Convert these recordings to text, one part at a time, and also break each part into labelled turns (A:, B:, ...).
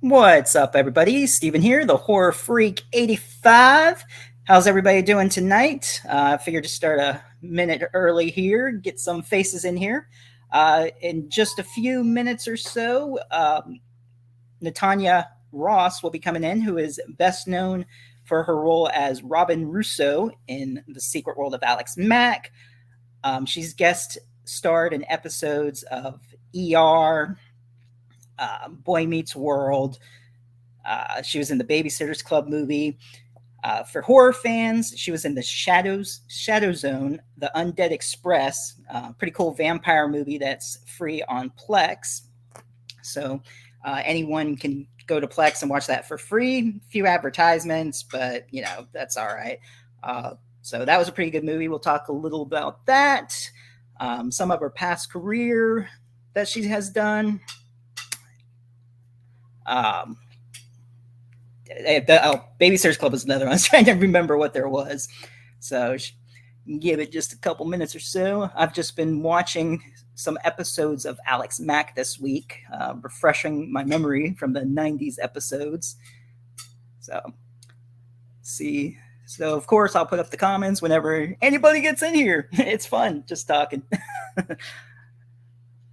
A: What's up, everybody? Steven here, the Horror Freak 85. How's everybody doing tonight? I figured to start a minute early here, get some faces in here. In just a few minutes or so, Natanya Ross will be coming in, who is best known for her role as Robin Russo in The Secret World of Alex Mack. She's guest starred in episodes of ER, Boy Meets World. She was in the Babysitters Club movie. For horror fans, she was in the Shadow Zone, the Undead Express, pretty cool vampire movie that's free on Plex. So anyone can go to Plex and watch that for free. Few advertisements, but that's all right. So that was a pretty good movie. We'll talk a little about that. Some of her past career that she has done. Babysitter's Club was another one. I was trying to remember what there was. So give it just a couple minutes or so. I've just been watching some episodes of Alex Mack this week, refreshing my memory from the 90s episodes. So, see. So, of course, I'll put up the comments whenever anybody gets in here. It's fun just talking.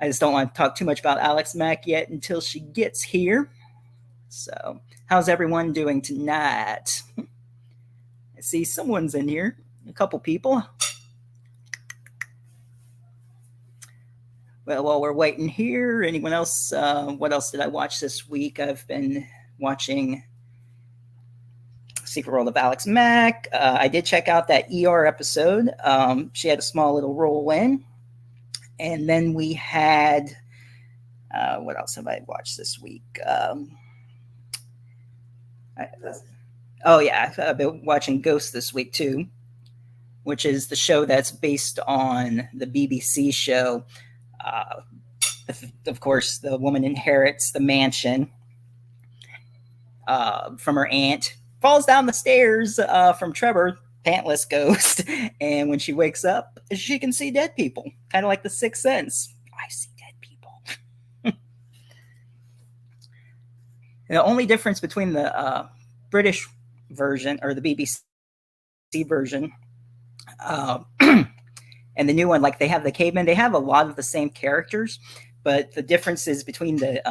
A: I just don't want to talk too much about Alex Mack yet until she gets here. So, how's everyone doing tonight? I see someone's in here, a couple people. Well, while we're waiting here, anyone else? What else did I watch this week? I've been watching Secret World of Alex Mack. I did check out that ER episode. She had a small little role in. And then we had, what else have I watched this week? I've been watching Ghost this week too, which is the show that's based on the BBC show. Of course, the woman inherits the mansion from her aunt, falls down the stairs from Trevor, pantless ghost, and when she wakes up, she can see dead people, kind of like the Sixth Sense. I see dead people. The only difference between the British version or the BBC version and the new one, like they have the cavemen, they have a lot of the same characters, but the difference is between the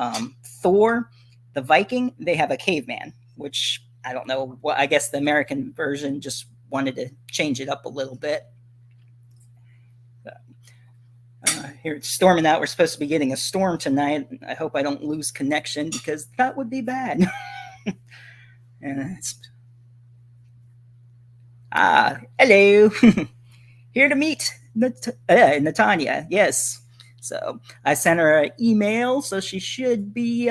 A: Thor, the Viking, they have a caveman, which I don't know. Well, I guess the American version just wanted to change it up a little bit. Here it's storming out. We're supposed to be getting a storm tonight. I hope I don't lose connection because that would be bad. And hello. Here to meet Natanya. Yes. So I sent her an email, so she should be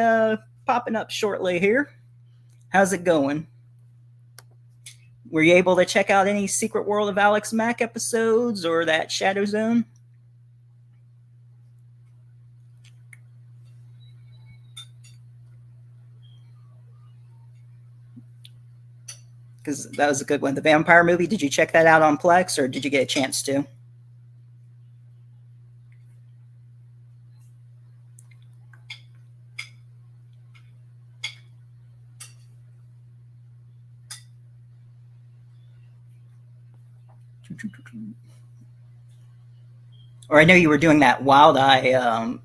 A: popping up shortly here. How's it going? Were you able to check out any Secret World of Alex Mack episodes or that Shadow Zone? Because that was a good one. The vampire movie, did you check that out on Plex or did you get a chance to? Or I know you were doing that Wild Eye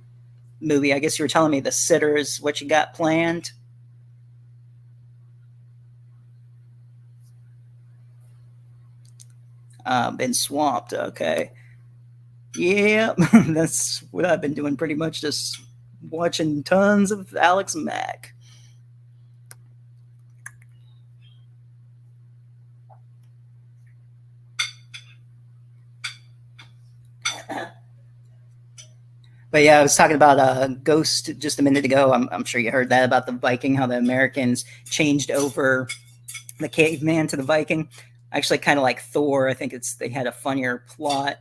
A: movie. I guess you were telling me The Sitter is what you got planned. Been swamped. Okay. Yeah, that's what I've been doing pretty much, just watching tons of Alex Mack. But yeah, I was talking about Ghost just a minute ago. I'm sure you heard that about the Viking, how the Americans changed over the caveman to the Viking. Actually, kind of like Thor. I think they had a funnier plot.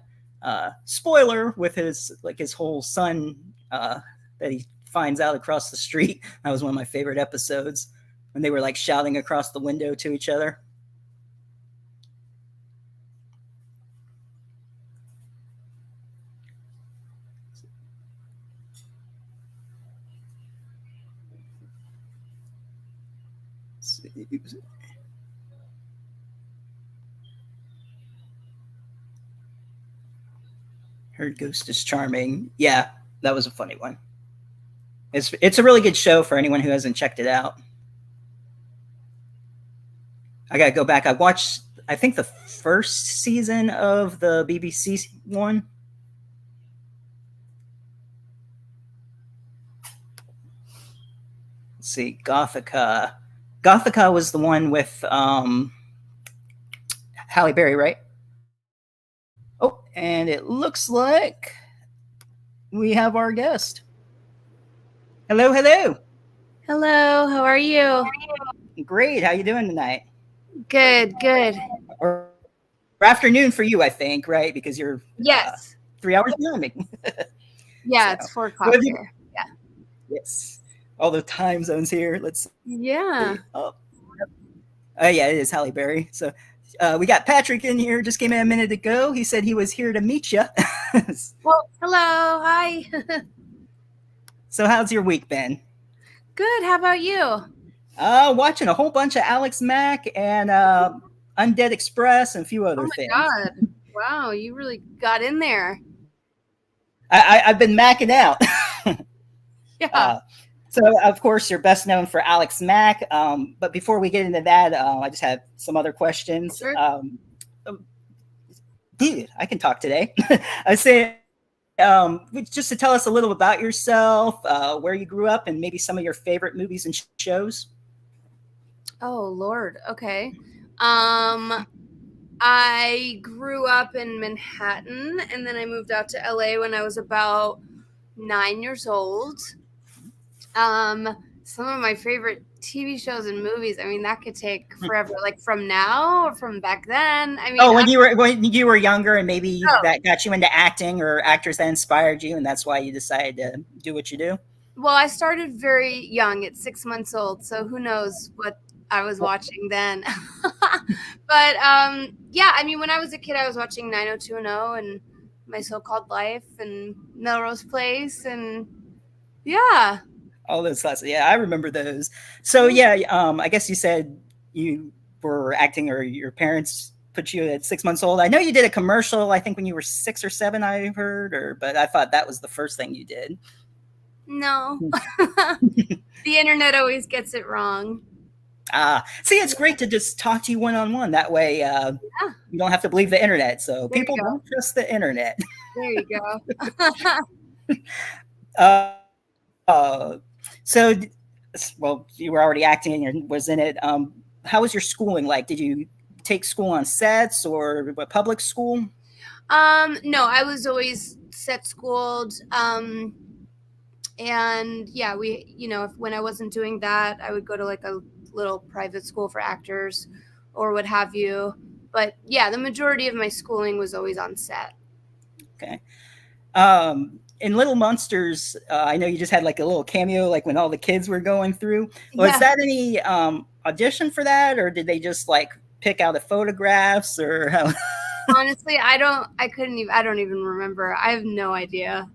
A: Spoiler with his whole son that he finds out across the street. That was one of my favorite episodes when they were like shouting across the window to each other. Her Ghost is Charming. Yeah, that was a funny one. It's a really good show for anyone who hasn't checked it out. I gotta go back. I watched, I think, the first season of the BBC one. Let's see, Gothica. Gothica was the one with Halle Berry, right? Oh, and it looks like we have our guest. Hello, hello.
B: Hello, how are you?
A: Great. How you doing tonight?
B: Good, good.
A: Or afternoon for you, I think, right? Because you're
B: Yes.
A: 3 hours behind me.
B: Yeah,
A: So,
B: it's 4 o'clock
A: what have you-
B: here. Yeah.
A: Yes. All the time zones here. Let's
B: Yeah.
A: see. Oh, yeah, it is Halle Berry. So we got Patrick in here. Just came in a minute ago. He said he was here to meet you.
B: Well, hello, hi.
A: So how's your week been?
B: Good. How about you?
A: Watching a whole bunch of Alex Mack and Undead Express and a few other things.
B: Oh my God. Wow, you really got in there.
A: I've been macking out.
B: Yeah.
A: So, of course, you're best known for Alex Mack. But before we get into that, I just have some other questions.
B: Sure.
A: Dude, I can talk today. I say, just to tell us a little about yourself, where you grew up, and maybe some of your favorite movies and shows.
B: Oh Lord. Okay. I grew up in Manhattan, and then I moved out to LA when I was about 9 years old. Some of my favorite TV shows and movies, I mean, that could take forever. Like from now or from back then. I mean,
A: when you were younger, and maybe that got you into acting, or actors that inspired you, and that's why you decided to do what you do.
B: Well, I started very young at 6 months old, so who knows what I was watching then. But yeah, I mean, when I was a kid, I was watching 90210 and My So-Called Life and Melrose Place, and yeah.
A: All those classes. Yeah, I remember those. So yeah, I guess you said you were acting, or your parents put you at 6 months old. I know you did a commercial, I think when you were 6 or 7, I heard, but I thought that was the first thing you did.
B: No. The internet always gets it wrong.
A: See, it's great to just talk to you one-on-one. That way you don't have to believe the internet. So
B: There
A: people don't trust the internet.
B: There you go.
A: So, well, you were already acting and was in it. How was your schooling like? Did you take school on sets, or what, public school?
B: No, I was always set schooled. And yeah, when I wasn't doing that, I would go to like a little private school for actors or what have you. But yeah, the majority of my schooling was always on set.
A: Okay. In Little Monsters, I know you just had like a little cameo, like when all the kids were going through. Was that any audition for that, or did they just like pick out the photographs, or how?
B: Honestly, I don't even remember. I have no idea.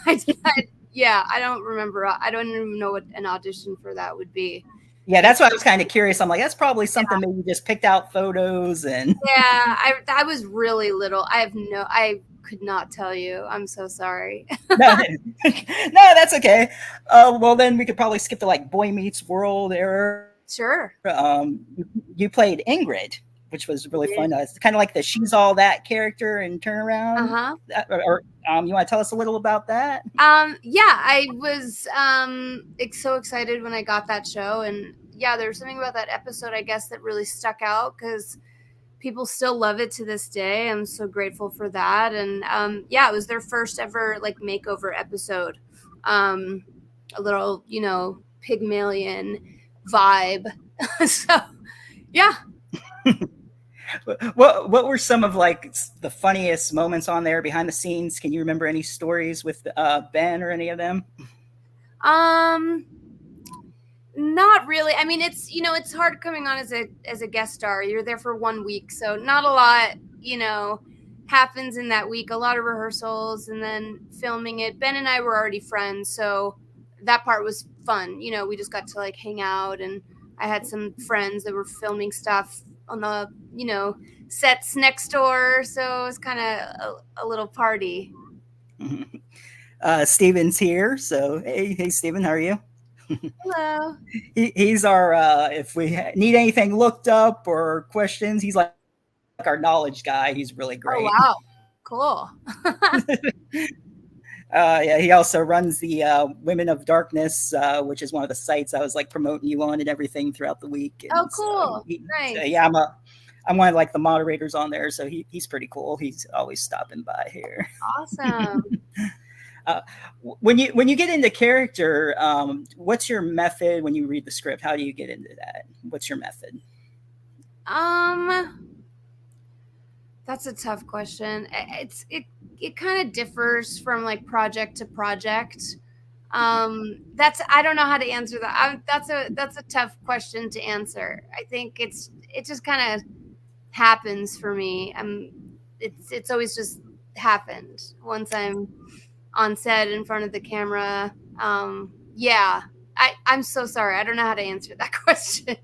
B: I don't remember. I don't even know what an audition for that would be.
A: Yeah, that's why I was kind of curious. I'm like, that's probably something maybe you just picked out photos and.
B: Yeah, I was really little. I could not tell you. I'm so sorry.
A: No, that's okay. Well, then we could probably skip to like Boy Meets World era.
B: Sure.
A: You played Ingrid, which was really fun. It's kind of like the She's All That character in Turnaround. Or you want to tell us a little about that?
B: Yeah, I was so excited when I got that show, and yeah, there was something about that episode, I guess, that really stuck out because people still love it to this day. I'm so grateful for that. And yeah, it was their first ever like makeover episode. A little, Pygmalion vibe. So yeah.
A: What were some of like the funniest moments on there behind the scenes? Can you remember any stories with Ben or any of them?
B: Not really. I mean, it's hard coming on as a guest star. You're there for 1 week, so not a lot, happens in that week. A lot of rehearsals and then filming it. Ben and I were already friends, so that part was fun. We just got to like hang out and I had some friends that were filming stuff on the, sets next door. So it was kind of a little party.
A: Steven's here, so hey, Steven, how are you?
B: Hello.
A: He's our if we need anything looked up or questions, he's like our knowledge guy. He's really great.
B: Oh, wow. Cool.
A: Yeah, he also runs the Women of Darkness, which is one of the sites I was like promoting you on and everything throughout the week. And
B: Oh, cool. Nice.
A: so, yeah, I'm one of like the moderators on there, so he's pretty cool. He's always stopping by here.
B: Awesome.
A: uh, when you get into character, what's your method when you read the script? How do you get into that? What's your method?
B: That's a tough question. It kind of differs from like project to project. I don't know how to answer that. That's a tough question to answer. I think it just kind of happens for me. It's always just happened once I'm on set in front of the camera. Yeah. I'm so sorry. I don't know how to answer that question.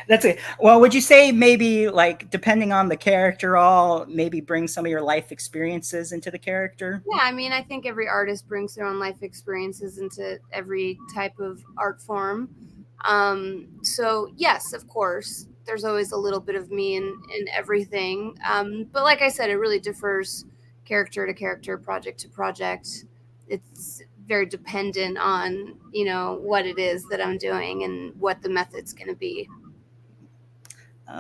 A: That's it. Well, would you say maybe like depending on the character, all maybe bring some of your life experiences into the character?
B: Yeah, I mean, I think every artist brings their own life experiences into every type of art form. So yes, of course, there's always a little bit of me in everything. But like I said, it really differs character to character, project to project. It's very dependent on, what it is that I'm doing and what the method's going to be.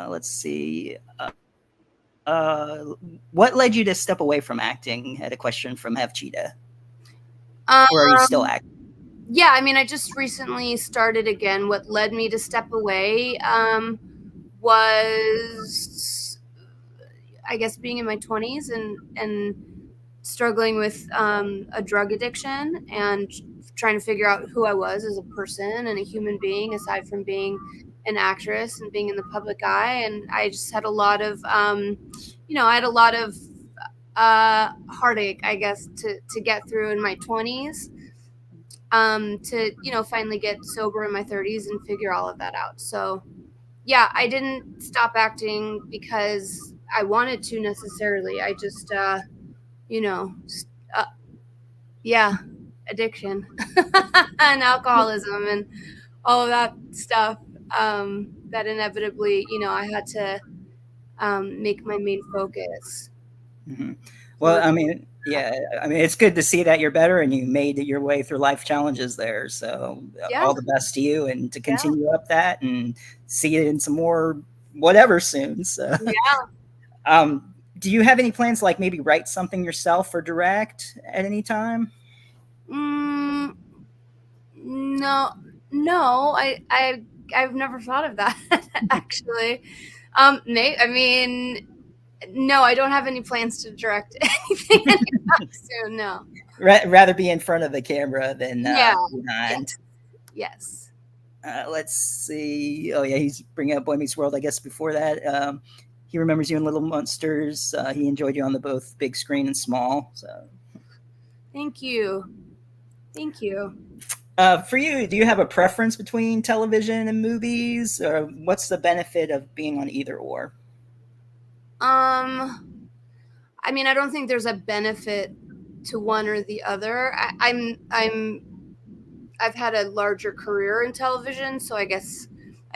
A: Let's see. What led you to step away from acting? Had a question from Have Cheetah. Or are you still acting?
B: Yeah, I mean, I just recently started again. What led me to step away was, I guess, being in my 20s and struggling with a drug addiction and trying to figure out who I was as a person and a human being, aside from being an actress and being in the public eye. And I just had a lot of, heartache, I guess, to get through in my 20s, to finally get sober in my 30s and figure all of that out. So yeah, I didn't stop acting because I wanted to necessarily. I just yeah, addiction and alcoholism and all of that stuff, that inevitably, I had to make my main focus.
A: Mm-hmm. Well, I mean, yeah, I mean, it's good to see that you're better and you made your way through life challenges there. So
B: Yeah,
A: all the best to you and to
B: yeah,
A: continue up that and see it in some more whatever soon. So,
B: yeah.
A: do you have any plans to like maybe write something yourself or direct at any time?
B: Mm, no, no, I've never thought of that actually. I mean, no, I don't have any plans to direct anything anytime soon. No.
A: Rather be in front of the camera than
B: Yeah.
A: behind.
B: Yes.
A: Let's see. Oh yeah, he's bringing up Boy Meets World. I guess before that, he remembers you in Little Monsters. He enjoyed you on the both big screen and small. So,
B: Thank you. Thank you.
A: for you, do you have a preference between television and movies, or what's the benefit of being on either or?
B: I mean, I don't think there's a benefit to one or the other. I've had a larger career in television, so I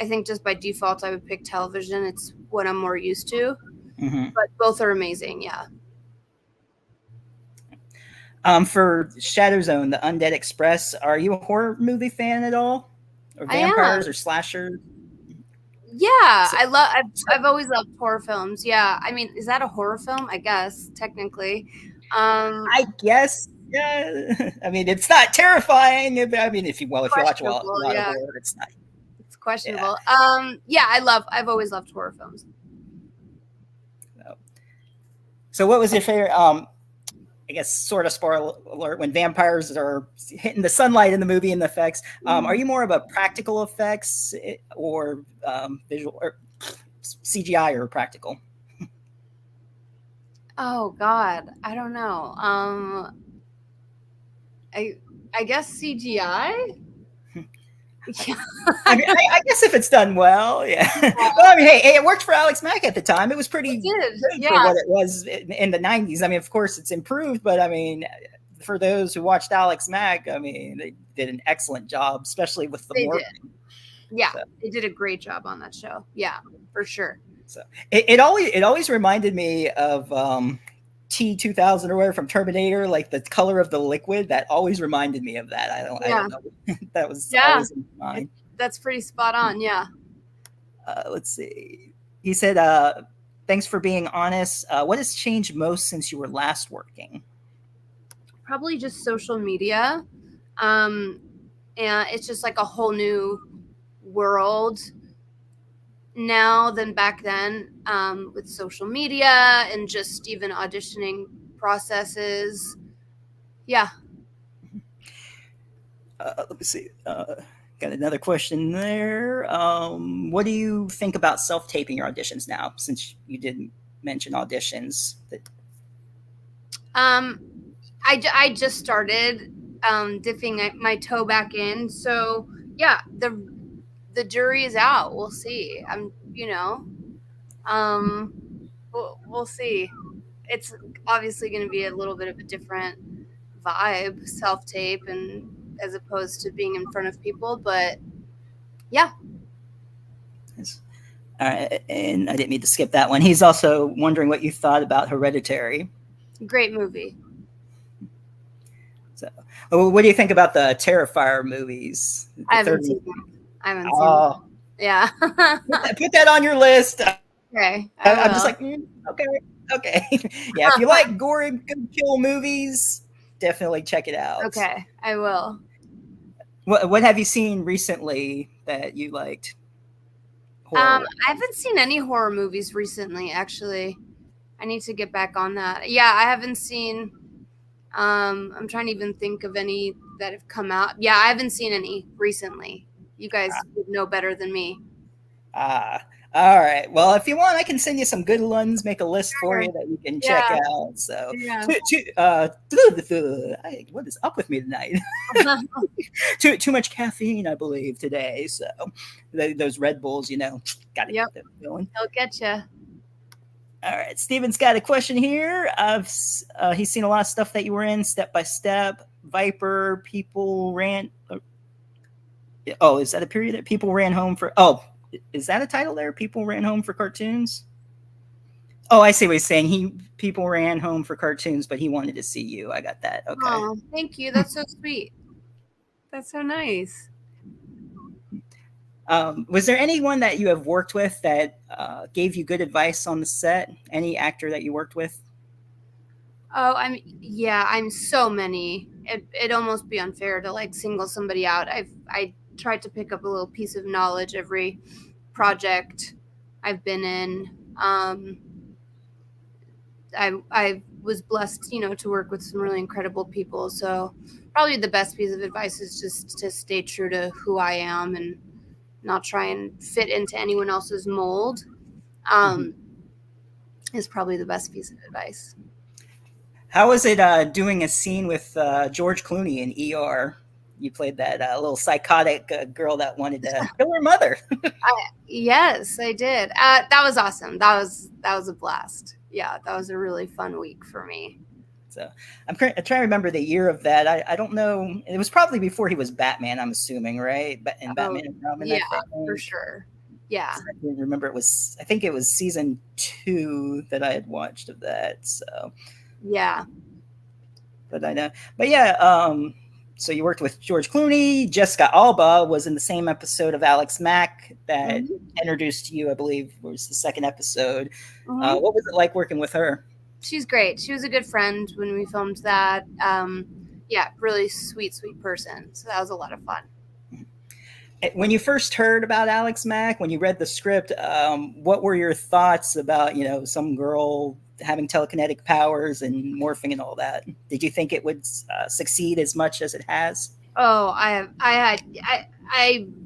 B: think just by default I would pick television. It's what I'm more used to.
A: Mm-hmm.
B: But both are amazing, yeah.
A: For Shadow Zone, the Undead Express, are you a horror movie fan at all, or
B: I am.
A: vampires or slashers?
B: Yeah,
A: So,
B: I've always loved horror films. Yeah, I mean, is that a horror film? I guess technically.
A: I guess. Yeah, I mean it's not terrifying. I mean, if you watch a lot of
B: Yeah,
A: horror, it's not.
B: it's questionable.
A: Yeah.
B: Yeah, I've always loved horror films.
A: So, what was your favorite? I guess sort of spoiler alert when vampires are hitting the sunlight in the movie and the effects. Are you more of a practical effects or visual or CGI or practical?
B: Oh God, I don't know. I guess CGI. Yeah.
A: I guess if it's done well, yeah. Well, I mean, hey, it worked for Alex Mack at the time. It was
B: It
A: pretty
B: did.
A: good for
B: Yeah.
A: what it was in the '90s. I mean, of course, it's improved, but I mean, for those who watched Alex Mack, I mean, they did an excellent job, especially with the
B: They did.
A: morphing.
B: Yeah.
A: So,
B: They did a great job on that show. Yeah, for sure.
A: so it always reminded me of T 2000 or whatever from Terminator, like the color of the liquid. That always reminded me of that. I
B: Yeah.
A: don't know. That was
B: Yeah.
A: always in my mind.
B: That's pretty spot on. Yeah.
A: Let's see. He said, "Thanks for being honest. What has changed most since you were last working?"
B: Probably just social media. And it's just like a whole new world now than back then, with social media and just even auditioning processes. Yeah.
A: Let me see. Got another question there. What do you think about self-taping your auditions now? Since you didn't mention auditions,
B: Um, I just started dipping my toe back in. So yeah, the jury is out. We'll see. Um, we'll see. It's obviously going to be a little bit of a different vibe, self tape, and as opposed to being in front of people. But yeah,
A: and I didn't mean to skip that one. He's also wondering what you thought about Hereditary.
B: great movie.
A: So, what do you think about the Terrifier movies?
B: I
A: The
B: haven't
A: third
B: seen
A: movie.
B: them. I haven't seen them.
A: Oh,
B: Yeah.
A: put that on your list.
B: Okay,
A: I'm just
B: will.
A: like, okay, okay. Yeah, if you like gory, good kill movies, definitely check it out.
B: Okay, I will.
A: What have you seen recently that you liked? Horror.
B: I haven't seen any horror movies recently, actually. I need to get back on that. Yeah, I haven't seen. I'm trying to even think of any that have come out. Yeah, I haven't seen any recently. You guys would know better than me.
A: Ah, all right. Well, if you want, I can send you some good ones. Make a list for
B: Sure.
A: you that you can check
B: Yeah.
A: out. So,
B: Yeah.
A: what is up with me tonight? Too much caffeine, I believe, today. So, those Red Bulls, got to
B: Yep.
A: get them going.
B: He'll get you.
A: All right, Steven's got a question here. He's seen a lot of stuff that you were in, Step by Step, Viper, People Ran. Oh, is that a period that People Ran Home for? Oh, is that a title there? People Ran Home for Cartoons. Oh, I see what he's saying. People ran home for cartoons, but he wanted to see you. I got that. Okay.
B: Oh, thank you. That's so sweet. That's so nice.
A: Was there anyone that you have worked with that gave you good advice on the set? Any actor that you worked with?
B: Oh, I'm so many. It'd almost be unfair to like single somebody out. I tried to pick up a little piece of knowledge every project I've been in. I was blessed, to work with some really incredible people. So probably the best piece of advice is just to stay true to who I am and not try and fit into anyone else's mold. Is probably the best piece of advice.
A: How was it doing a scene with George Clooney in ER? You played that little psychotic girl that wanted to kill her mother.
B: Yes, I did. That was awesome. That was a blast. Yeah, that was a really fun week for me.
A: So I'm trying to remember the year of that. I don't know. It was probably before he was Batman, I'm assuming, right? And Batman and Robin.
B: Yeah, for sure. Yeah.
A: I didn't remember I think it was season 2 that I had watched of that. So
B: yeah.
A: But I know. But yeah, so you worked with George Clooney. Jessica Alba was in the same episode of Alex Mack that introduced you, I believe, was the second episode. What was it like working with her?
B: She's great. She was a good friend when we filmed that. Yeah, really sweet person. So that was a lot of fun.
A: When you first heard about Alex Mack, when you read the script, what were your thoughts about, some girl having telekinetic powers and morphing and all that? Did you think it would succeed as much as it has?
B: Oh, I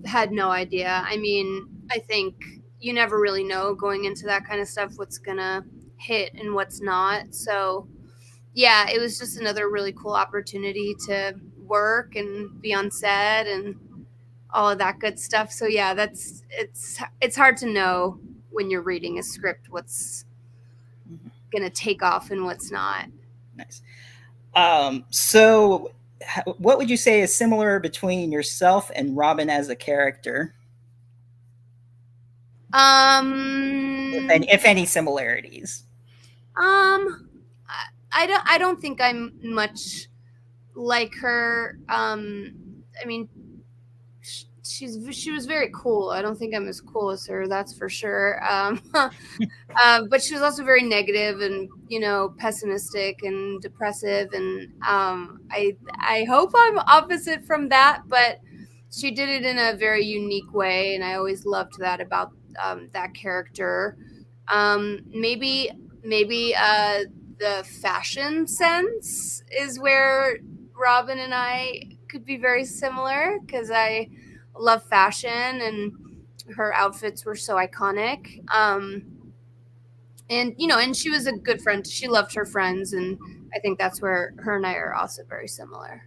B: had no idea. I mean, I think you never really know going into that kind of stuff what's gonna hit and what's not. So yeah, it was just another really cool opportunity to work and be on set, and all of that good stuff. So yeah, it's hard to know when you're reading a script what's going to take off and what's not.
A: Nice. So, what would you say is similar between yourself and Robin as a character,
B: Um,
A: if any similarities?
B: I don't think I'm much like her. I mean, she was very cool. I don't think I'm as cool as her, that's for sure. But she was also very negative and pessimistic and depressive, and I hope I'm opposite from that, but she did it in a very unique way, and I always loved that about that character. Maybe the fashion sense is where Robin and I could be very similar, because I love fashion and her outfits were so iconic. And she was a good friend. She loved her friends, and I think that's where her and I are also very similar.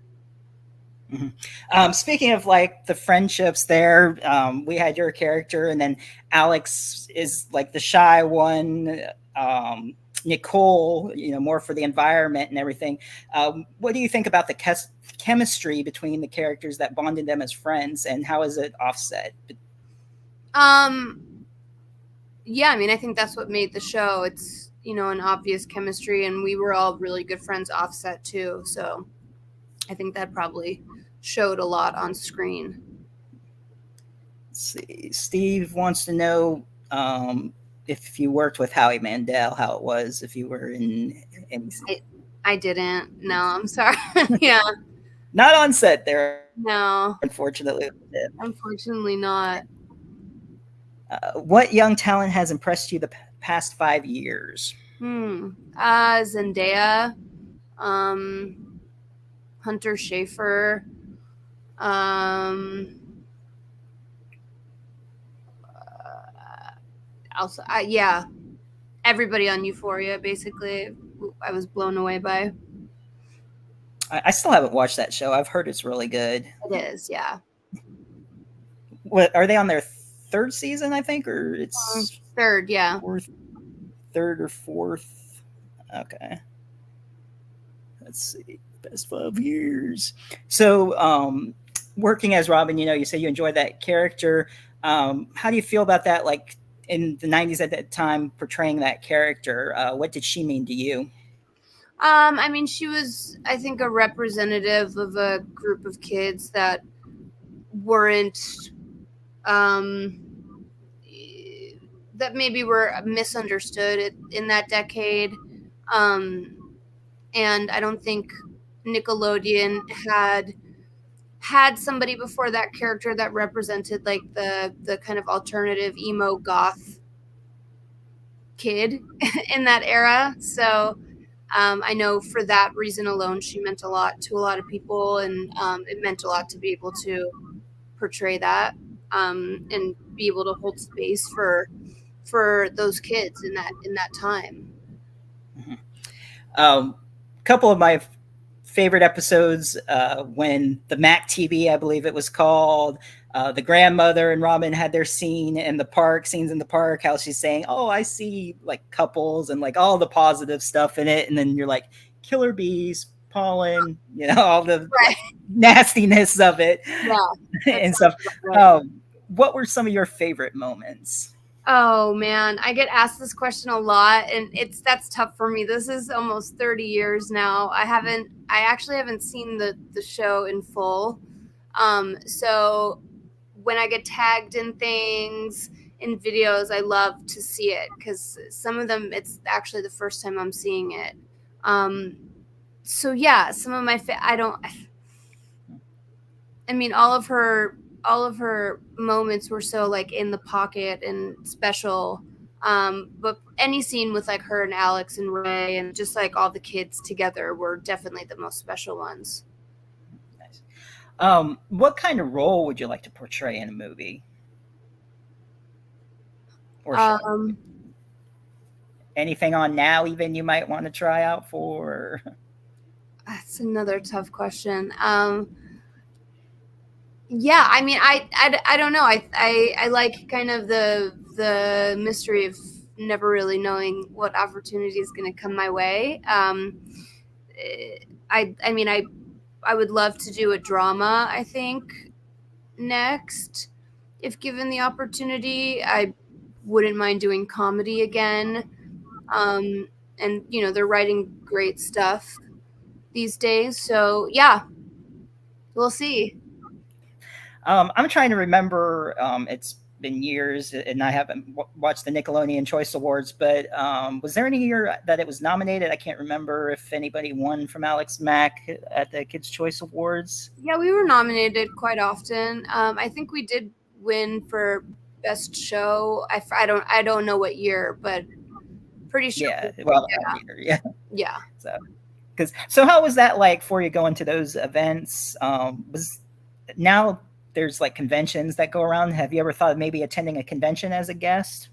A: Mm-hmm. Speaking of like the friendships there, we had your character, and then Alex is like the shy one. Nicole, more for the environment and everything. What do you think about the chemistry between the characters that bonded them as friends, and how is it offset?
B: Um, yeah, I mean, I think that's what made the show. It's an obvious chemistry, and we were all really good friends offset too. So I think that probably showed a lot on screen.
A: Let's see. Steve wants to know if you worked with Howie Mandel, how it was if you were in any.
B: I didn't. No, I'm sorry. Yeah.
A: Not on set there.
B: No.
A: Unfortunately.
B: Unfortunately not.
A: What young talent has impressed you the past 5 years?
B: Zendaya, Hunter Schafer, also, yeah, everybody on Euphoria, basically, I was blown away by.
A: I still haven't watched that show. I've heard it's really good.
B: It is, yeah.
A: What are they on their third season? I think, or it's
B: third, yeah.
A: Third or fourth. Okay. Let's see. Best 5 years. So, working as Robin, you say you enjoyed that character. How do you feel about that? Like in the 90s at that time, portraying that character, what did she mean to you?
B: I mean, she was, I think, a representative of a group of kids that weren't, that maybe were misunderstood in that decade. And I don't think Nickelodeon had somebody before that character that represented like the kind of alternative emo goth kid in that era. So I know for that reason alone, she meant a lot to a lot of people, and it meant a lot to be able to portray that and be able to hold space for those kids in that time.
A: Mm-hmm. Couple of my favorite episodes when the Mac TV, I believe it was called, the grandmother and Robin had their scenes in the park, how she's saying, oh, I see like couples and like all the positive stuff in it. And then you're like, killer bees, pollen, all the
B: right.
A: nastiness of it.
B: Yeah,
A: and stuff. What were some of your favorite moments?
B: Oh man, I get asked this question a lot, and that's tough for me. This is almost 30 years now. I actually haven't seen the show in full. So when I get tagged in things, in videos, I love to see it, because some of them, it's actually the first time I'm seeing it. So yeah, some of my I mean, all of her moments were so like in the pocket and special. But any scene with like her and Alex and Ray and just like all the kids together were definitely the most special ones.
A: Nice. What kind of role would you like to portray in a movie or show? Anything on now even you might want to try out for?
B: That's another tough question. Yeah, I mean, I don't know. I like kind of the mystery of never really knowing what opportunity is going to come my way. I mean, I would love to do a drama, I think, next, if given the opportunity. I wouldn't mind doing comedy again. Um, and they're writing great stuff these days. So yeah, we'll see.
A: I'm trying to remember. It's been years, and I haven't watched the Nickelodeon Choice Awards. But was there any year that it was nominated? I can't remember if anybody won from Alex Mack at the Kids Choice Awards.
B: Yeah, we were nominated quite often. I think we did win for best show. I don't know what year, but pretty sure.
A: Yeah, well, I don't
B: Yeah,
A: either. Yeah,
B: yeah.
A: so so how was that like for you going to those events? Was now there's like conventions that go around. Have you ever thought of maybe attending a convention as a guest?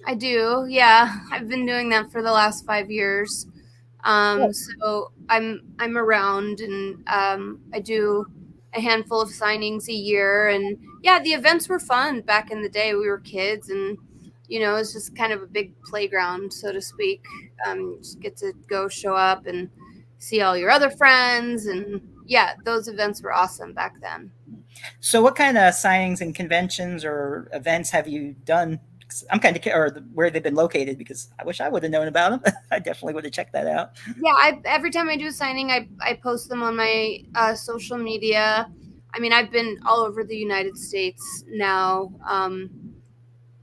B: I do. Yeah, I've been doing that for the last 5 years. So I'm around, and I do a handful of signings a year. And yeah, the events were fun back in the day. We were kids, and it's just kind of a big playground, so to speak. You just get to go show up and see all your other friends, and yeah, those events were awesome back then.
A: So, what kind of signings and conventions or events have you done? 'Cause I'm kind of or where they've been located because I wish I would have known about them. I definitely would have checked that out.
B: Yeah, every time I do a signing, I post them on my social media. I mean, I've been all over the United States now,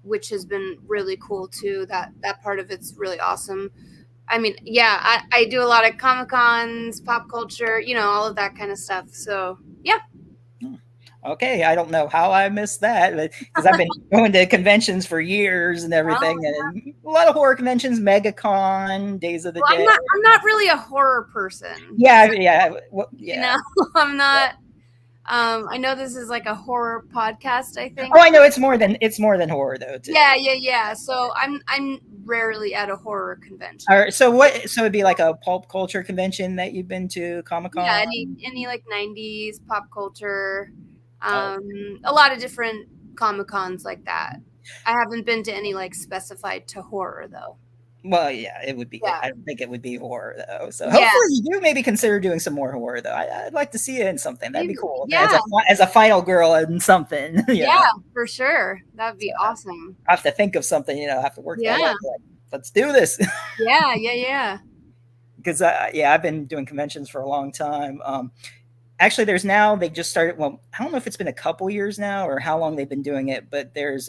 B: which has been really cool too. That part of it's really awesome. I mean, yeah, I do a lot of Comic Cons, pop culture, all of that kind of stuff. So yeah.
A: Hmm. Okay, I don't know how I missed that, because I've been going to conventions for years and everything,
B: Well,
A: and a lot of horror conventions, MegaCon, Days of the
B: I'm
A: Dead.
B: not really a horror person.
A: Yeah, yeah, well,
B: You
A: yeah.
B: know, I'm not. I know this is like a horror podcast, I think.
A: Oh, I know it's more than horror though too.
B: Yeah, yeah, yeah. So I'm rarely at a horror convention.
A: All right, so what? So it'd be like a pulp culture convention that you've been to, Comic
B: Yeah,
A: Con.
B: any like 90s pop culture,
A: Oh,
B: a lot of different Comic Cons like that. I haven't been to any like specified to horror though.
A: well, yeah, it would be.
B: Yeah.
A: I don't think it would be horror though. So
B: Yeah.
A: hopefully you do maybe consider doing some more horror though. I'd like to see it in something. That'd be
B: Maybe.
A: cool
B: Yeah.
A: as a final girl in something.
B: Yeah, for sure. That'd
A: So
B: be awesome.
A: I have to think of something. I have to work that
B: Yeah.
A: up. Like, let's do this.
B: Yeah, yeah, yeah.
A: Because yeah, I've been doing conventions for a long time. Actually, there's now they just started. Well, I don't know if it's been a couple years now or how long they've been doing it, but they're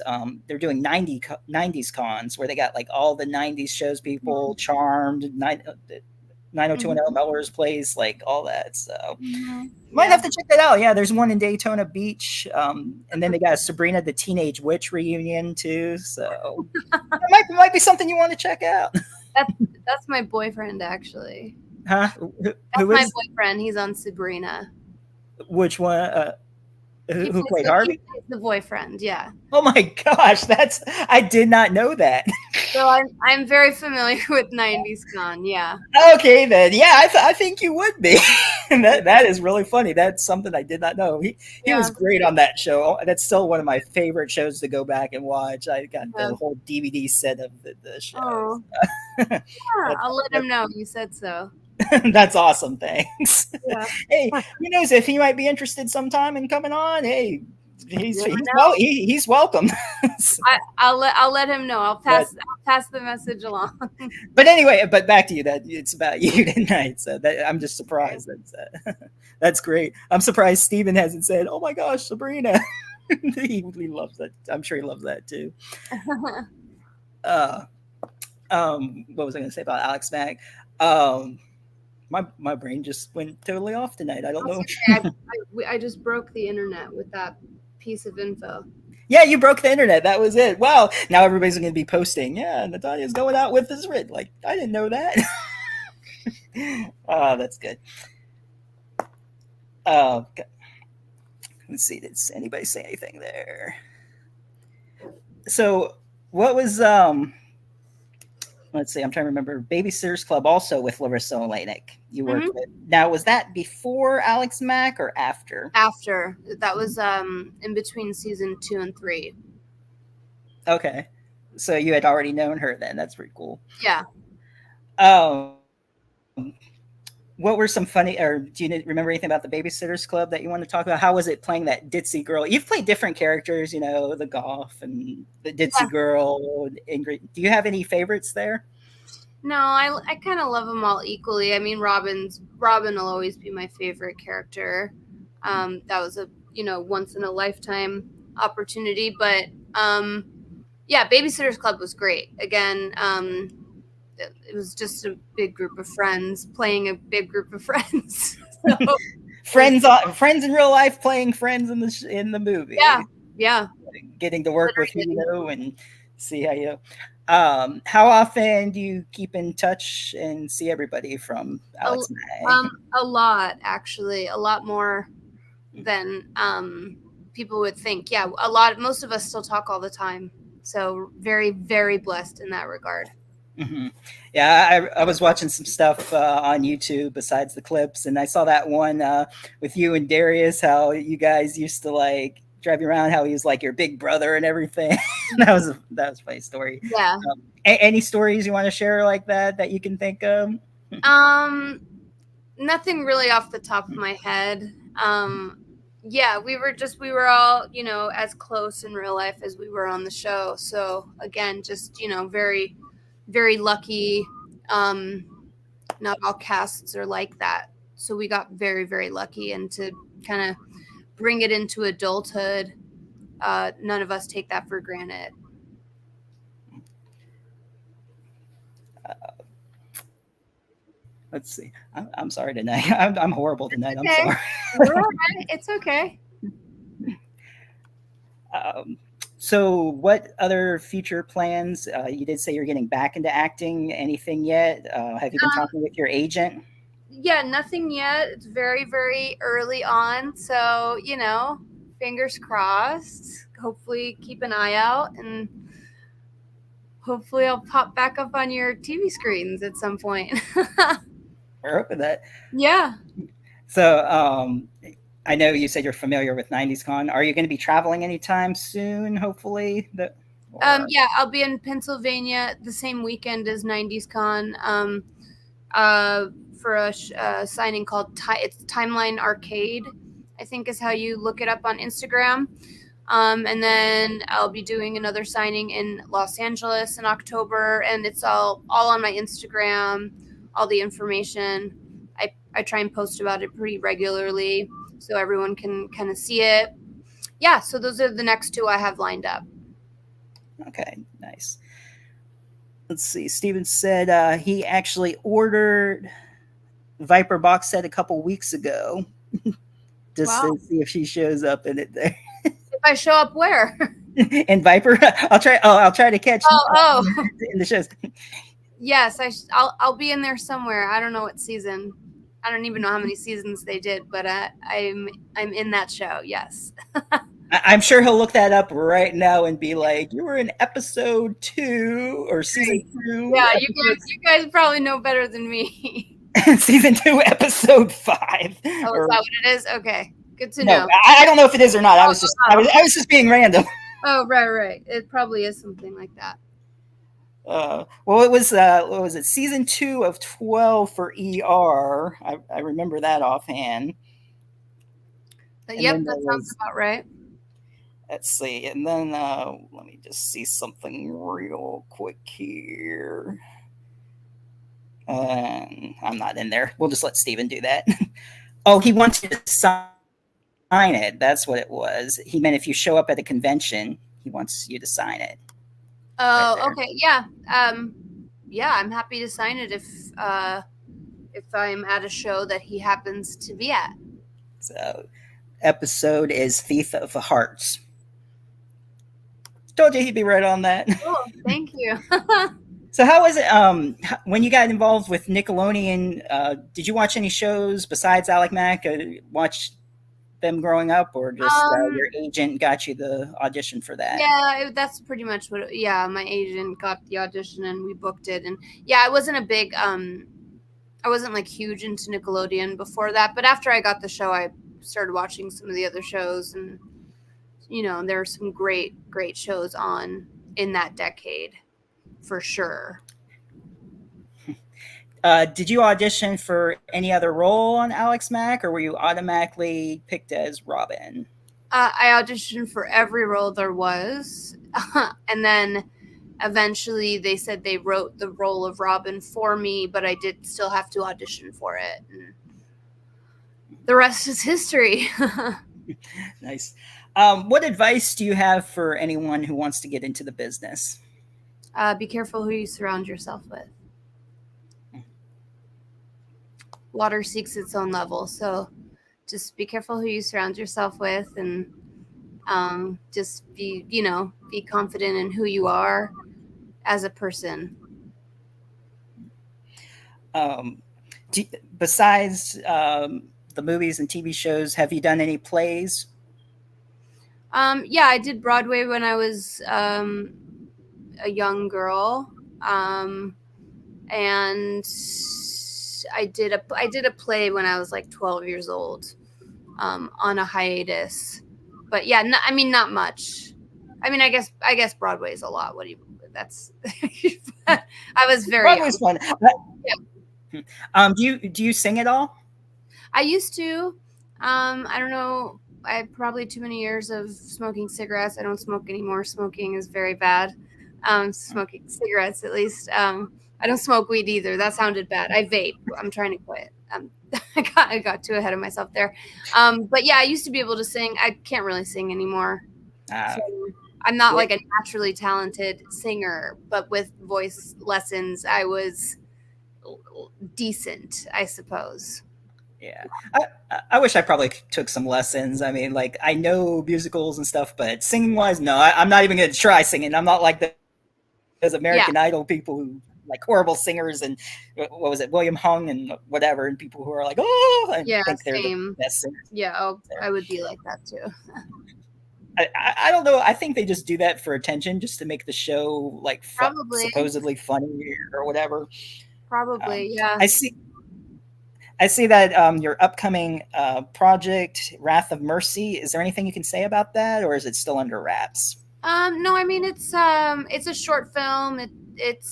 A: doing 90s cons where they got like all the 90s shows, people, Charmed, 90210
B: Mhm.
A: Melrose Place, like all that. So
B: Mhm.
A: might
B: Yeah.
A: have to check that out. Yeah, there's one in Daytona Beach, and then they got a Sabrina the Teenage Witch reunion too. So it might be something you want to check out.
B: That's that's my boyfriend actually.
A: Huh?
B: That's
A: Who
B: my
A: is
B: boyfriend. He's on Sabrina.
A: which one?
B: He
A: Who
B: plays
A: played
B: he
A: Harvey?
B: plays the boyfriend, yeah.
A: Oh my gosh, I did not know that.
B: So I'm very familiar with 90s con, yeah.
A: Okay, then. Yeah, I think you would be. That is really funny. That's something I did not know. He
B: Yeah.
A: was great on that show. That's still one of my favorite shows to go back and watch. I got
B: Yeah.
A: the whole DVD set of the show.
B: Oh, yeah,
A: That's,
B: I'll let him know you said so.
A: that's awesome. Thanks.
B: Yeah.
A: Hey, who knows if he might be interested sometime in coming on? Hey,
B: You never know.
A: he's welcome.
B: I'll let him know. I'll pass the message along.
A: But anyway, but back to you. That it's about you tonight. So I'm just surprised. That's great. I'm surprised Steven hasn't said, "Oh my gosh, Sabrina." he loves that. I'm sure he loves that too. Uh, what was I going to say about Alex Mack? My brain just went totally off tonight. I don't know.
B: Okay. I just broke the internet with that piece of info.
A: Yeah, you broke the internet. That was it. Wow. Now everybody's going to be posting. Yeah, Natanya's going out with his writ. Like, I didn't know that. Oh, that's good. Okay. Let's see. Did anybody say anything there? So, what was let's see, I'm trying to remember. Babysitters Club, also with Larissa Olenek. You worked
B: Hmm.
A: with. Now, was that before Alex Mack or after?
B: After that was in between season 2 and 3.
A: Okay, so you had already known her then. That's pretty cool.
B: Yeah.
A: Um, what were some funny, or do you remember anything about the Babysitters Club that you want to talk about? How was it playing that ditzy girl? You've played different characters, the golf and the ditzy
B: Yeah.
A: girl, Ingrid. Do you have any favorites there?
B: No, I kind of love them all equally. I mean, Robin will always be my favorite character. That was a once in a lifetime opportunity, but yeah, Babysitters Club was great. Again, it was just a big group of friends playing a big group of friends. So
A: Friends in real life playing friends in the movie.
B: yeah, yeah,
A: Getting to work with
B: literally.
A: and see how you. How often do you keep in touch and see everybody from
B: A,
A: Alex May?
B: a lot actually, a lot more than people would think. Yeah, a lot. Most of us still talk all the time, so very, very blessed in that regard.
A: Mm-hmm. Yeah, I was watching some stuff on YouTube besides the clips, and I saw that one with you and Darius. How you guys used to like drive you around. How he was like your big brother and everything. That was a funny story.
B: Yeah.
A: Any stories you want to share like that you can think of?
B: Um, Nothing really off the top of my head. Yeah, we were all, as close in real life as we were on the show. So again, just, very, very lucky. Not all casts are like that. So we got very, very lucky, and to kind of bring it into adulthood, none of us take that for granted.
A: Let's see. I'm sorry tonight. I'm horrible tonight. I'm
B: Okay.
A: sorry.
B: You're all right. It's okay.
A: Um, so, what other future plans? You did say you're getting back into acting. Anything yet? Have you been talking with your agent?
B: Yeah, nothing yet. It's very, very early on. So, fingers crossed. Hopefully, keep an eye out, and hopefully, I'll pop back up on your TV screens at some point.
A: We're hoping that.
B: Yeah.
A: So, I know you said you're familiar with 90s Con. Are you going to be traveling anytime soon? Hopefully,
B: Yeah, I'll be in Pennsylvania the same weekend as 90s Con. For a signing called it's Timeline Arcade, I think is how you look it up on Instagram. And then I'll be doing another signing in Los Angeles in October, and it's all on my Instagram, all the information. I try and post about it pretty regularly so everyone can kind of see it. Yeah, so those are the next two I have lined up.
A: Okay, nice. Let's see. Steven said he actually ordered Viper box set a couple weeks ago, just to see if she shows up in it there.
B: If I show up where?
A: In Viper, I'll try. Oh, I'll try to catch in the shows.
B: Yes, I'll be in there somewhere. I don't know what season. I don't even know how many seasons they did, but I'm in that show. Yes.
A: I'm sure he'll look that up right now and be like, "You were in episode 2 or season 2."
B: Yeah, you guys probably know better than me.
A: Season 2, episode 5.
B: Oh, is that what it is? Okay, good to
A: No,
B: know.
A: I don't know if it is or not. I was just being random.
B: Oh, right. It probably is something like that.
A: Well, it was what was it? Season 2 of 12 for ER. I remember that offhand.
B: Yep, that sounds about right.
A: Let's see, and then let me just see something real quick here. I'm not in there. We'll just let Steven do that. Oh, he wants you to sign it. That's what it was. He meant if you show up at a convention, he wants you to sign it.
B: Oh, right, okay. Yeah. Yeah, I'm happy to sign it if I'm at a show that he happens to be at.
A: So, episode is Thief of Hearts. Told you he'd be right on that.
B: Oh, thank you.
A: So how was it when you got involved with Nickelodeon? Did you watch any shows besides Alec Mack? them growing up, or just
B: Um,
A: your agent got you the audition for that?
B: yeah, that's pretty much what. Yeah, my agent got the audition and we booked it, and yeah, I wasn't a big I wasn't like huge into Nickelodeon before that, but after I got the show, I started watching some of the other shows, and there are some great shows on in that decade for sure.
A: Did you audition for any other role on Alex Mack, or were you automatically picked as Robin?
B: I auditioned for every role there was, and then eventually they said they wrote the role of Robin for me, but I did still have to audition for it. And the rest is history.
A: Nice. What advice do you have for anyone who wants to get into the business?
B: Be careful who you surround yourself with. Water seeks its own level, so just be careful who you surround yourself with, and just be confident in who you are as a person.
A: Um, Besides the movies and TV shows, have you done any plays?
B: Yeah, I did Broadway when I was a young girl, and I did a play when I was like 12 years old, on a hiatus. But yeah, I mean, not much. I mean, I guess Broadway is a lot. What do you? That's. I was very
A: Broadway's
B: young.
A: fun.
B: Yeah.
A: Do you sing at all?
B: I used to. I don't know. I had probably too many years of smoking cigarettes. I don't smoke anymore. Smoking is very bad. Smoking cigarettes, at least. I don't smoke weed either. That sounded bad. I vape. I'm trying to quit. I got too ahead of myself there. But yeah, I used to be able to sing. I can't really sing anymore. So I'm not like a naturally talented singer, but with voice lessons, I was decent, I suppose.
A: Yeah, I wish I probably took some lessons. I mean, like I know musicals and stuff, but singing wise, no, I'm not even going to try singing. I'm not like those
B: Yeah.
A: American Idol people who like horrible singers and what was it, William Hung and whatever, and people who are like, oh, I
B: Yeah,
A: think they're the
B: same.
A: best singers.
B: Yeah,
A: There.
B: I would be like that too.
A: I don't know. I think they just do that for attention, just to make the show like
B: Probably.
A: supposedly funny or whatever.
B: Probably, yeah.
A: I see. I see that your upcoming project, Wrath of Mercy. Is there anything you can say about that, or is it still under wraps?
B: No, I mean it's a short film. It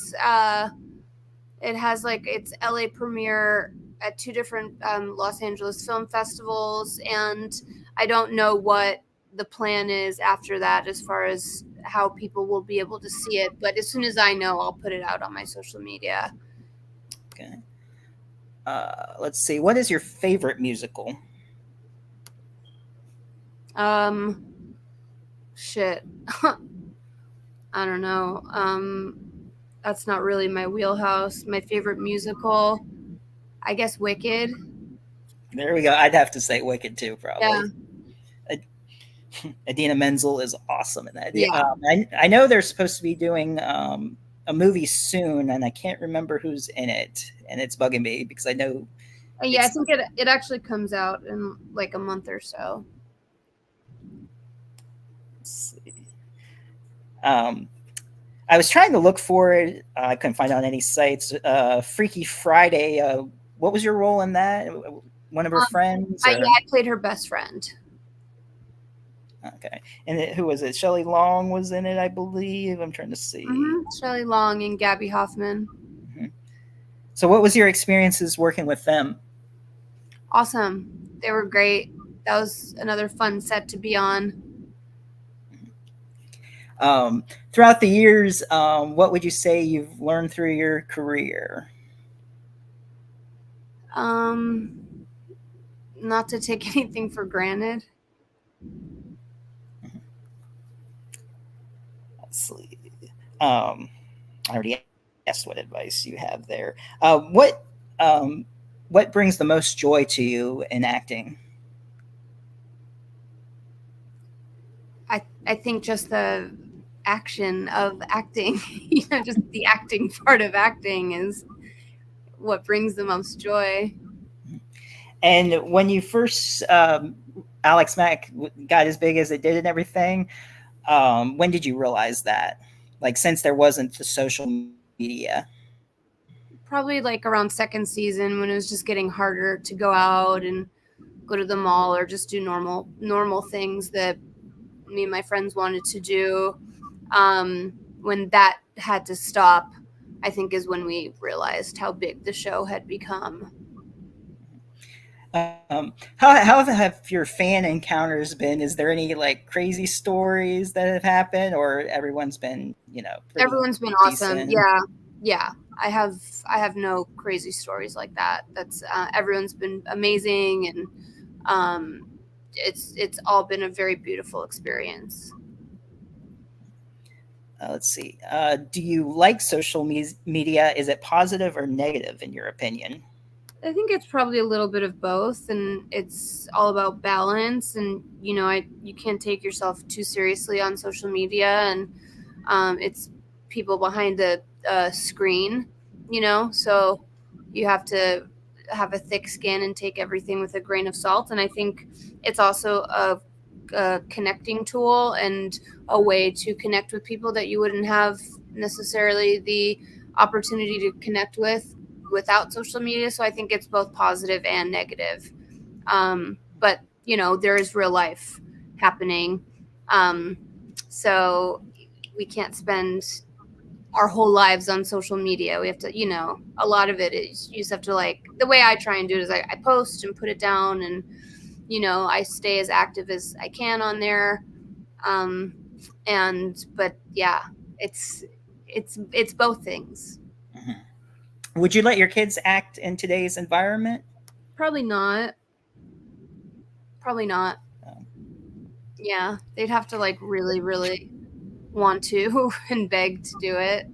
B: has like its LA premiere at two different Los Angeles film festivals, and I don't know what the plan is after that as far as how people will be able to see it. But as soon as I know, I'll put it out on my social media.
A: Okay. Let's see. What is your favorite musical?
B: Shit. I don't know. That's not really my wheelhouse. My favorite musical, I guess Wicked.
A: There we go. I'd have to say Wicked too,
B: Yeah.
A: probably. Adina Menzel is awesome in that.
B: Yeah.
A: I know they're supposed to be doing a movie soon, and I can't remember who's in it, and it's bugging me because I know.
B: Yeah, I think it actually comes out in like a month or so.
A: Let's see. I was trying to look for it. I couldn't find it on any sites. Freaky Friday. What was your role in that? One of her friends?
B: Yeah, I played her best friend.
A: Okay. And who was it? Shelley Long was in it, I believe. I'm trying to see.
B: Mm-hmm. Shelley Long and Gabby Hoffman.
A: Mm-hmm. So what was your experiences working with them?
B: Awesome. They were great. That was another fun set to be on.
A: Throughout the years, what would you say you've learned through your career?
B: Not to take anything for granted.
A: Let's see. I already asked what advice you have there. What brings the most joy to you in acting?
B: I think just the action of acting, just the acting part of acting is what brings the most joy.
A: And when you first, Alex Mack got as big as it did and everything. When did you realize that? Like, since there wasn't the social media.
B: Probably like around second season when it was just getting harder to go out and go to the mall or just do normal things that me and my friends wanted to do. When that had to stop, I think is when we realized how big the show had become.
A: How have your fan encounters been? Is there any like crazy stories that have happened, or everyone's been, pretty
B: Everyone's been awesome.
A: decent?
B: Yeah, yeah. I have no crazy stories like that. That's everyone's been amazing, and it's all been a very beautiful experience.
A: Let's see. Do you like social media? Is it positive or negative in your opinion?
B: I think it's probably a little bit of both, and it's all about balance. And you can't take yourself too seriously on social media, and it's people behind a screen, so you have to have a thick skin and take everything with a grain of salt. And I think it's also a connecting tool and a way to connect with people that you wouldn't have necessarily the opportunity to connect with without social media. So I think it's both positive and negative. But there is real life happening. So we can't spend our whole lives on social media. We have to, a lot of it is you just have to, like, the way I try and do it is I post and put it down, and I stay as active as I can on there. But yeah, it's both things.
A: Mhm. Would you let your kids act in today's environment?
B: Probably not. Probably not.
A: Um,
B: Yeah, they'd have to like really, really want to and beg to do it.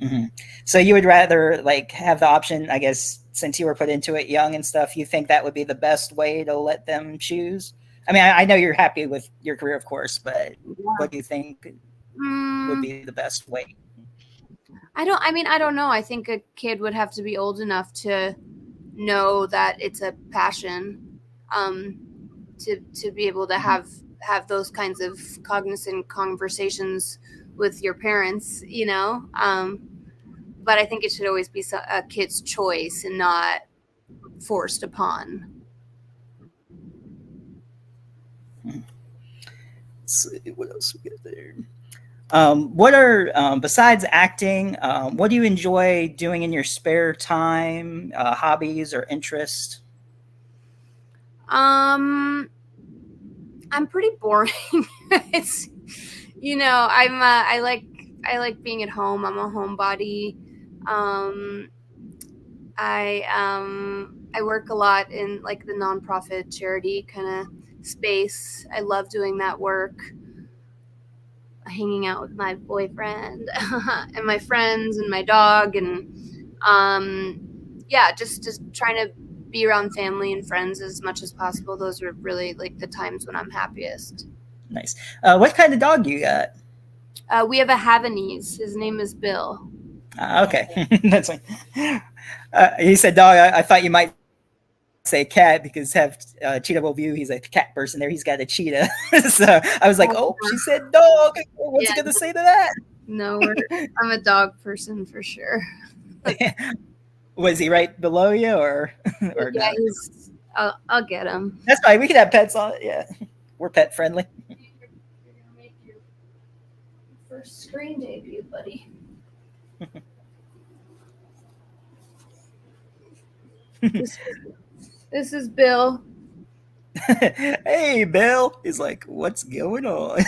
A: mhm. So you would rather like have the option, I guess, since you were put into it young and stuff. You think that would be the best way to let them choose? I mean, I know you're happy with your career, of course, but
B: Yeah.
A: what do you think would
B: Mm,
A: be the best way?
B: I don't know. I think a kid would have to be old enough to know that it's a passion, um, to be able to
A: Mhm.
B: have those kinds of cognizant conversations with your parents. But I think it should always be a kid's choice and not forced upon.
A: Let's see what else we got there. What are besides acting? What do you enjoy doing in your spare time? Hobbies or interests?
B: Um, I'm pretty boring. it's I like being at home. I'm a homebody. Um, I work a lot in like the nonprofit charity kind of space. I love doing that work, hanging out with my boyfriend and my friends and my dog, and um, yeah, just trying to be around family and friends as much as possible. Those are really like the times when I'm happiest.
A: Nice. What kind of dog you got?
B: We have a Havanese. His name is Bill.
A: Okay, that's fine. He said dog. I thought you might say cat because have Cheetah will view. He's a cat person there. He's got a cheetah. So I was like, oh, she said dog. What's he gonna
B: Yeah,
A: say to that?
B: no, I'm a dog person for sure.
A: Was he right below you or or
B: Yeah,
A: not?
B: I'll get him.
A: That's fine. We can have pets on. Yeah, we're pet friendly.
B: You're gonna make your first screen debut, buddy. This this is Bill.
A: Hey, Bill. He's like, what's going on?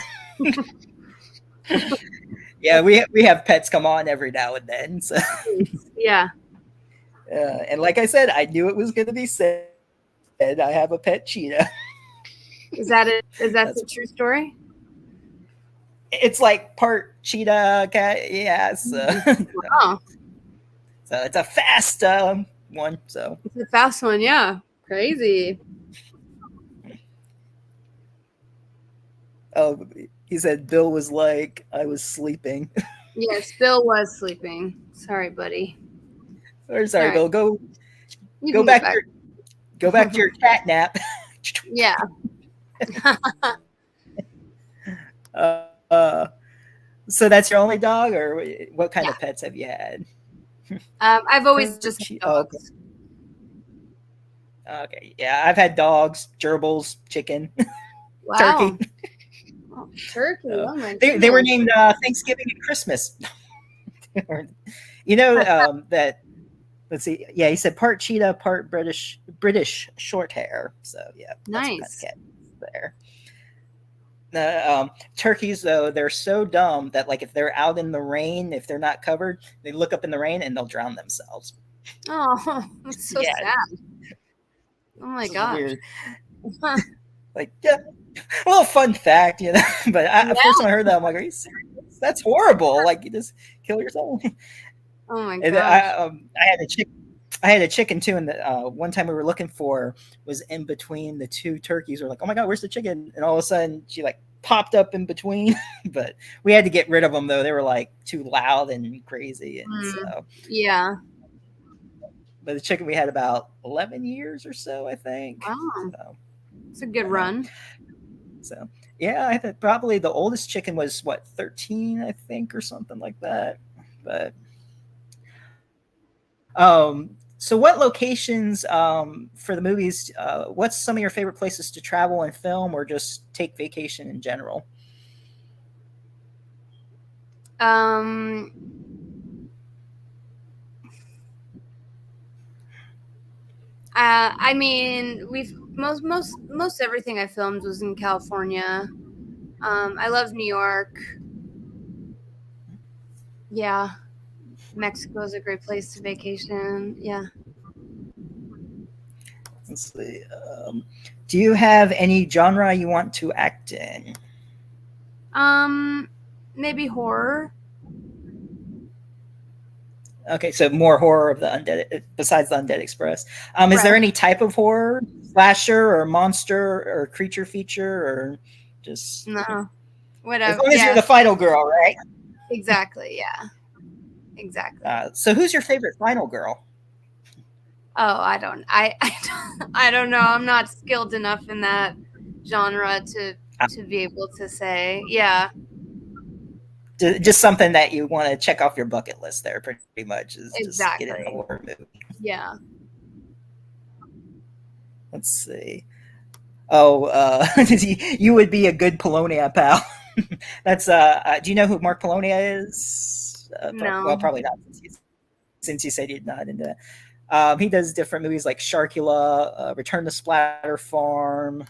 A: Yeah, we have pets come on every now and then. So,
B: Yeah.
A: and like I said, I knew it was going to be said. I have a pet cheetah.
B: Is that it? Is
A: That's
B: that the true story?
A: it's like part cheetah cat. Yeah, so,
B: Oh,
A: so it's a fast one. So,
B: it's a fast one. Yeah. Crazy.
A: oh, he said Bill was like I was sleeping.
B: Yes, Bill was sleeping. Sorry, buddy.
A: Or
B: All
A: sorry,
B: right,
A: Bill. Go
B: you
A: go
B: can get
A: back to
B: back.
A: your go back to your cat nap.
B: Yeah.
A: uh, so that's your only dog, or what kind
B: Yeah.
A: of pets have you had?
B: I've always just had
A: Oh, okay.
B: dogs.
A: Okay, yeah, I've had dogs, gerbils, chicken, turkey.
B: Wow. Oh, turkey.
A: Uh,
B: Oh my
A: they were
B: goodness.
A: named Thanksgiving and Christmas. You know that. Let's see. Yeah, he said part cheetah, part British short hair. So yeah, that's what kind of
B: Nice.
A: cat there. Turkeys though, they're so dumb that like if they're out in the rain, if they're not covered, they look up in the rain and they'll drown themselves.
B: Oh, that's so
A: Yeah,
B: sad. Oh my
A: this is
B: gosh.
A: weird. Like yeah, a little fun fact, you know. But
B: Yeah.
A: first time I heard that, I'm like, are you serious? That's horrible. Like you just kill yourself.
B: Oh my
A: And
B: gosh.
A: I had a chicken. I had a chicken too, and the one time we were looking for was in between the two turkeys. We're like, "Oh my god, where's the chicken?" And all of a sudden, she like popped up in between. But we had to get rid of them though; they were like too loud and crazy, and so.
B: Yeah.
A: But the chicken we had about 11 years or so, I think.
B: Wow.
A: So,
B: It's a good run.
A: so yeah, I think probably the oldest chicken was what 13, I think, or something like that. But so what locations for the movies? What's some of your favorite places to travel and film, or just take vacation in general?
B: Um, I mean, we've most everything I filmed was in California. I love New York. Yeah, Mexico is a great place to vacation. Yeah.
A: Let's see. Do you have any genre you want to act in?
B: Maybe horror.
A: Okay, so more horror of the undead besides the Undead Express. Is there
B: Right.
A: any type of horror, slasher or monster or creature feature, or just
B: No.
A: as
B: Whatever.
A: long as you're
B: Yeah.
A: the final girl, right?
B: Exactly. Yeah. Exactly.
A: So who's your favorite final girl?
B: Oh, I don't know. I'm not skilled enough in that genre to be able to say. Yeah.
A: Just something that you want to check off your bucket list there, pretty much, is just get in the
B: Exactly.
A: horror movie.
B: Yeah.
A: Let's see. Oh, you would be a good Polonia pal. That's do you know who Mark Polonia is? Well,
B: No.
A: probably not, since you said you're not into that. He does different movies like Sharkula, Return to Splatter Farm,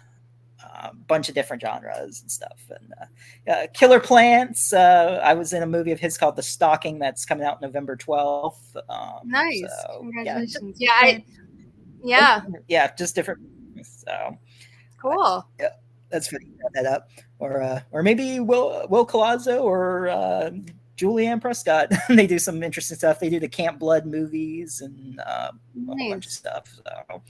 A: a bunch of different genres and stuff. And Killer Plants. I was in a movie of his called The Stalking that's coming out November 12th.
B: Nice.
A: So
B: Congratulations. Yeah.
A: yeah, just different. So
B: Cool.
A: yeah, that's funny. That up, or maybe Will Colazzo or Julianne Prescott. They do some interesting stuff. They do the Camp Blood movies and a whole bunch of
B: Nice.
A: stuff. So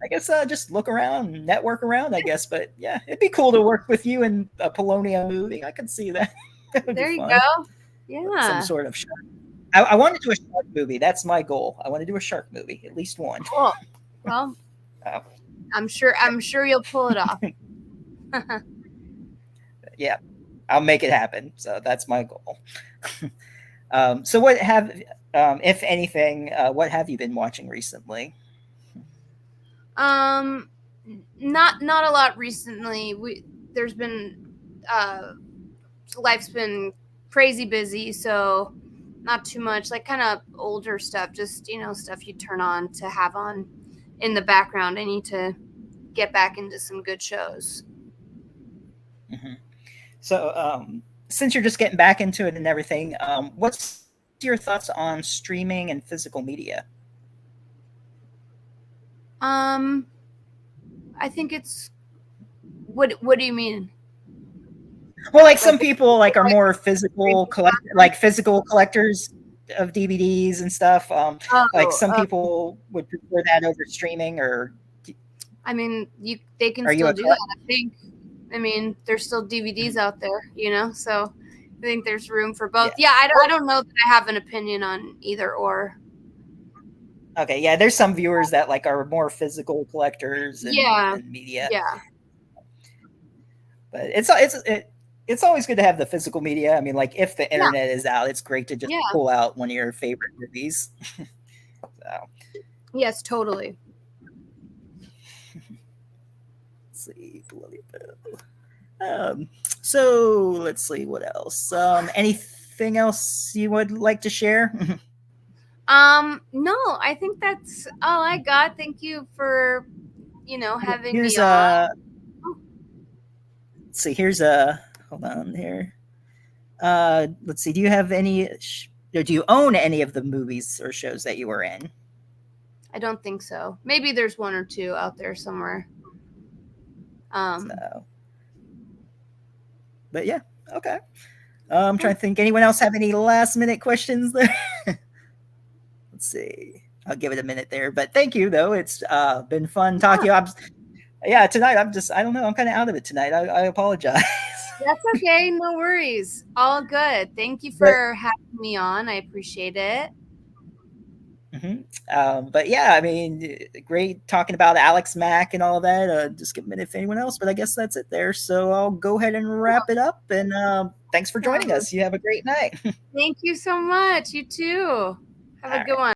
A: I guess just look around, network around, I guess. But yeah, it'd be cool to work with you in a Polonia movie. I could see that. That would
B: There
A: be
B: you
A: fun.
B: go.
A: Some
B: Yeah.
A: sort of shark. I want to do a shark movie. That's my goal. I want to do a shark movie, at least one.
B: Cool. Well,
A: Oh,
B: I'm sure you'll pull it off.
A: yeah, I'll make it happen. So that's my goal. So what have, if anything, what have you been watching recently?
B: Not a lot recently. There's been life's been crazy busy, so not too much. Like kind of older stuff, just stuff you turn on to have on in the background. I need to get back into some good shows.
A: Mm-hmm. So since you're just getting back into it and everything, what's your thoughts on streaming and physical media?
B: I think it's what do you mean?
A: Well, like some people like are more physical physical collectors of DVDs and stuff. Like some people would prefer that over streaming, or
B: I mean, they can
A: are you
B: still
A: a
B: do that. I think. I mean, there's still DVDs out there, so I think there's room for both. Yeah, I don't know that I have an opinion on either or.
A: Okay, yeah, there's some viewers that like are more physical collectors
B: Yeah,
A: and media,
B: yeah,
A: but it's always good to have the physical media. I mean, like if the
B: yeah,
A: internet is out, it's great to just
B: yeah.
A: pull out one of your favorite movies. So
B: Yes, totally.
A: let's see. Um, so let's see what else. Anything else you would like to share?
B: No, I think that's all I got. Thank you for, having me
A: Here's
B: on.
A: a let's see. Here's a hold on here. Let's see. Do you have any? Or do you own any of the movies or shows that you were in?
B: I don't think so. Maybe there's one or two out there somewhere. Um,
A: So, but yeah, okay. I'm
B: yeah.
A: trying to think. Anyone else have any last minute questions there? Let's see. I'll give it a minute there. But thank you, though. It's been fun talking. Yeah, tonight I don't know. I'm kind of out of it tonight. I apologize.
B: That's okay. No worries. All good. Thank you
A: but
B: for having me on. I appreciate it.
A: mhm. But yeah, I mean, great talking about Alex Mack and all that. Just give a minute if anyone else, but I guess that's it there. So I'll go ahead and wrap it up. And thanks for
B: Yeah.
A: joining us. You have a great night.
B: Thank you so much. You too. Have a
A: All
B: good
A: right.
B: one.